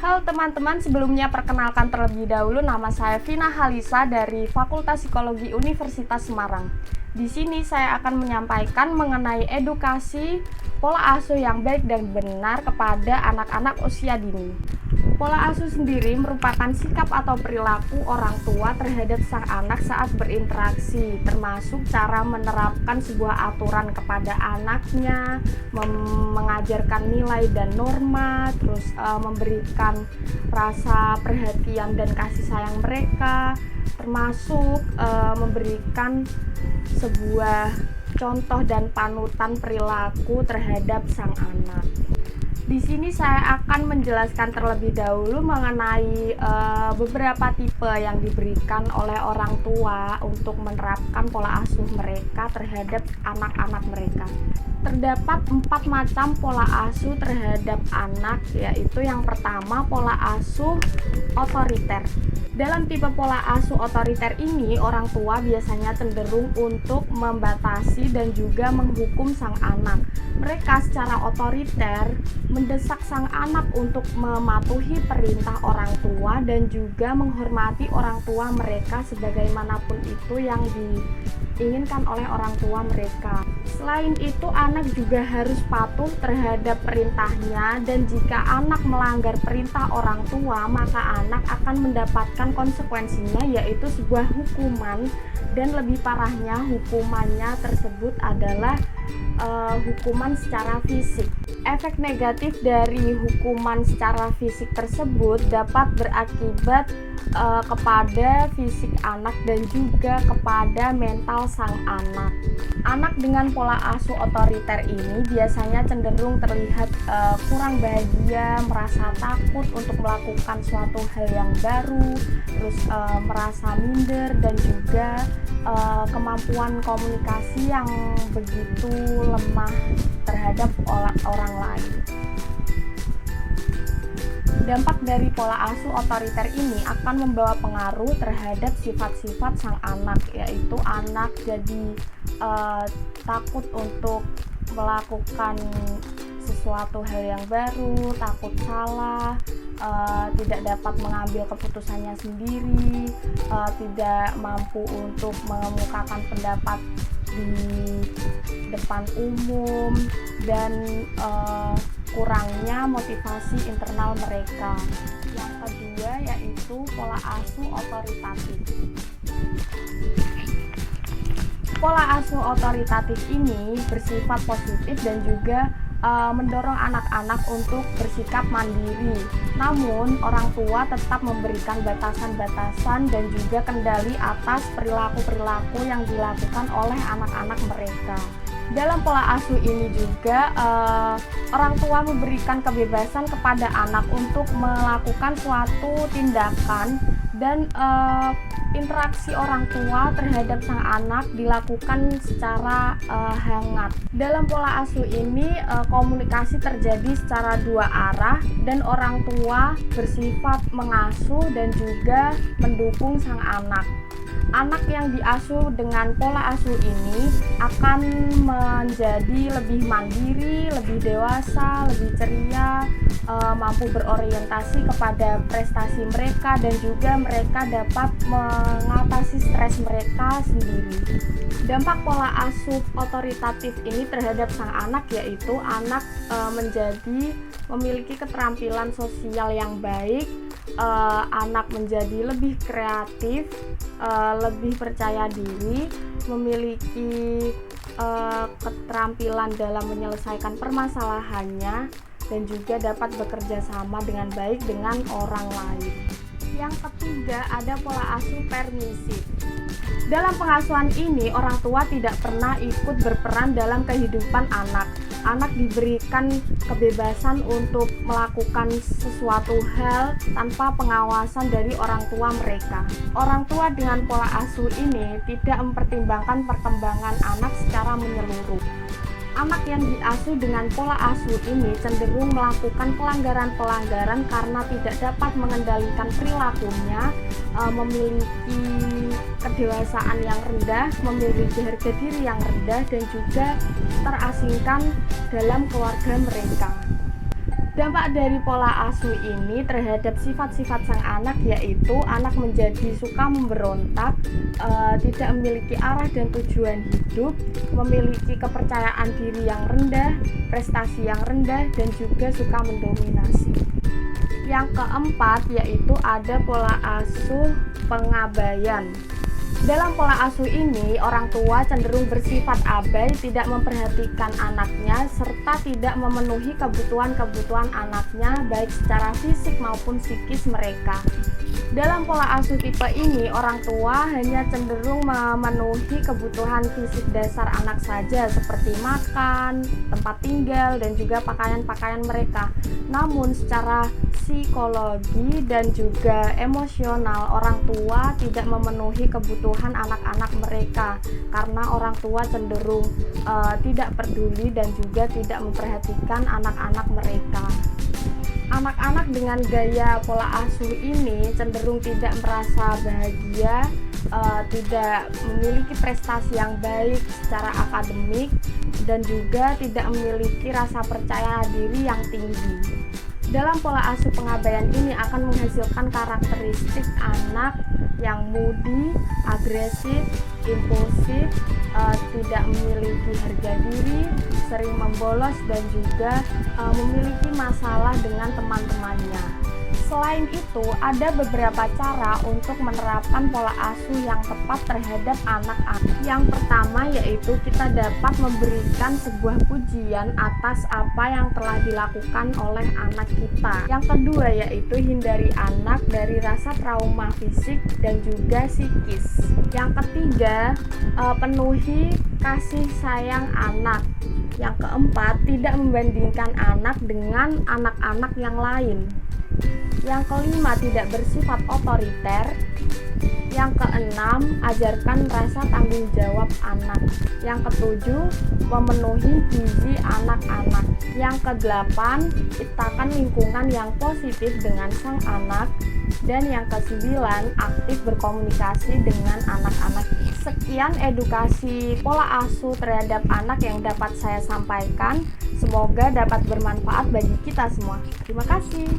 Halo teman-teman, sebelumnya perkenalkan terlebih dahulu, nama saya Vina Halisa dari Fakultas Psikologi Universitas Semarang. Di sini saya akan menyampaikan mengenai edukasi pola asuh yang baik dan benar kepada anak-anak usia dini. Pola asuh sendiri merupakan sikap atau perilaku orang tua terhadap sang anak saat berinteraksi, termasuk cara menerapkan sebuah aturan kepada anaknya, mengajarkan nilai dan norma, terus memberikan rasa perhatian dan kasih sayang mereka, termasuk memberikan sebuah contoh dan panutan perilaku terhadap sang anak. Di sini saya akan menjelaskan terlebih dahulu mengenai beberapa tipe yang diberikan oleh orang tua untuk menerapkan pola asuh mereka terhadap anak-anak mereka. Terdapat 4 macam pola asuh terhadap anak, yaitu yang pertama pola asuh otoriter. Dalam tipe pola asuh otoriter ini, orang tua biasanya cenderung untuk membatasi dan juga menghukum sang anak. Mereka secara otoriter mendesak sang anak untuk mematuhi perintah orang tua dan juga menghormati orang tua mereka sebagaimanapun itu yang diinginkan oleh orang tua mereka. Selain itu, anak juga harus patuh terhadap perintahnya, dan jika anak melanggar perintah orang tua, maka anak akan mendapatkan konsekuensinya, yaitu sebuah hukuman, dan lebih parahnya hukumannya tersebut adalah hukuman secara fisik. Efek negatif dari hukuman secara fisik tersebut dapat berakibat kepada fisik anak dan juga kepada mental sang anak. Anak dengan pola asuh otoriter ini biasanya cenderung terlihat kurang bahagia, merasa takut untuk melakukan suatu hal yang baru, terus merasa minder, dan juga kemampuan komunikasi yang begitu lemah terhadap orang lain. Dampak dari pola asuh otoriter ini akan membawa pengaruh terhadap sifat-sifat sang anak, yaitu anak jadi takut untuk melakukan sesuatu hal yang baru, takut salah, tidak dapat mengambil keputusannya sendiri, tidak mampu untuk mengemukakan pendapat di depan umum, dan kurangnya motivasi internal mereka. Yang kedua yaitu pola asuh otoritatif. Pola asuh otoritatif ini bersifat positif dan juga mendorong anak-anak untuk bersikap mandiri. Namun, orang tua tetap memberikan batasan-batasan dan juga kendali atas perilaku-perilaku yang dilakukan oleh anak-anak mereka. Dalam pola asuh ini juga orang tua memberikan kebebasan kepada anak untuk melakukan suatu tindakan, dan interaksi orang tua terhadap sang anak dilakukan secara hangat. Dalam pola asuh ini komunikasi terjadi secara dua arah, dan orang tua bersifat mengasuh dan juga mendukung sang anak. Anak yang diasuh dengan pola asuh ini akan menjadi lebih mandiri, lebih dewasa, lebih ceria, mampu berorientasi kepada prestasi mereka, dan juga mereka dapat mengatasi stres mereka sendiri. Dampak pola asuh otoritatif ini terhadap sang anak yaitu anak menjadi memiliki keterampilan sosial yang baik, anak menjadi lebih kreatif, lebih percaya diri, memiliki keterampilan dalam menyelesaikan permasalahannya, dan juga dapat bekerja sama dengan baik dengan orang lain. Yang ketiga ada pola asuh permisif. Dalam pengasuhan ini, orang tua tidak pernah ikut berperan dalam kehidupan anak. Anak diberikan kebebasan untuk melakukan sesuatu hal tanpa pengawasan dari orang tua mereka. Orang tua dengan pola asuh ini tidak mempertimbangkan perkembangan anak secara menyeluruh. Anak yang diasuh dengan pola asuh ini cenderung melakukan pelanggaran-pelanggaran karena tidak dapat mengendalikan perilakunya, memiliki kedewasaan yang rendah, memiliki harga diri yang rendah, dan juga terasingkan dalam keluarga mereka. Dampak dari pola asuh ini terhadap sifat-sifat sang anak yaitu anak menjadi suka memberontak, tidak memiliki arah dan tujuan hidup, memiliki kepercayaan diri yang rendah, prestasi yang rendah, dan juga suka mendominasi. Yang keempat yaitu ada pola asuh pengabaian. Dalam pola asuh ini, orang tua cenderung bersifat abai, tidak memperhatikan anaknya, serta tidak memenuhi kebutuhan-kebutuhan anaknya, baik secara fisik maupun psikis mereka. Dalam pola asuh tipe ini, orang tua hanya cenderung memenuhi kebutuhan fisik dasar anak saja, seperti makan, tempat tinggal, dan juga pakaian-pakaian mereka. Namun, secara psikologi dan juga emosional, orang tua tidak memenuhi kebutuhan anak-anak mereka karena orang tua cenderung tidak peduli dan juga tidak memperhatikan anak-anak mereka. Anak-anak dengan gaya pola asuh ini cenderung tidak merasa bahagia, tidak memiliki prestasi yang baik secara akademik, dan juga tidak memiliki rasa percaya diri yang tinggi. Dalam pola asuh pengabaian ini akan menghasilkan karakteristik anak yang moody, agresif, impulsif, tidak memiliki harga diri, sering membolos, dan juga memiliki masalah dengan teman-temannya. Selain itu, ada beberapa cara untuk menerapkan pola asuh yang tepat terhadap anak-anak. Yang pertama yaitu kita dapat memberikan sebuah pujian atas apa yang telah dilakukan oleh anak kita. Yang kedua yaitu hindari anak dari rasa trauma fisik dan juga psikis. Yang ketiga, penuhi kasih sayang anak. Yang keempat, tidak membandingkan anak dengan anak-anak yang lain. Yang kelima, tidak bersifat otoriter. Yang keenam, ajarkan rasa tanggung jawab anak. Yang ketujuh, memenuhi gizi anak-anak. Yang kedelapan, ciptakan lingkungan yang positif dengan sang anak. Dan yang kesembilan, aktif berkomunikasi dengan anak-anak. Sekian edukasi pola asuh terhadap anak yang dapat saya sampaikan. Semoga dapat bermanfaat bagi kita semua. Terima kasih.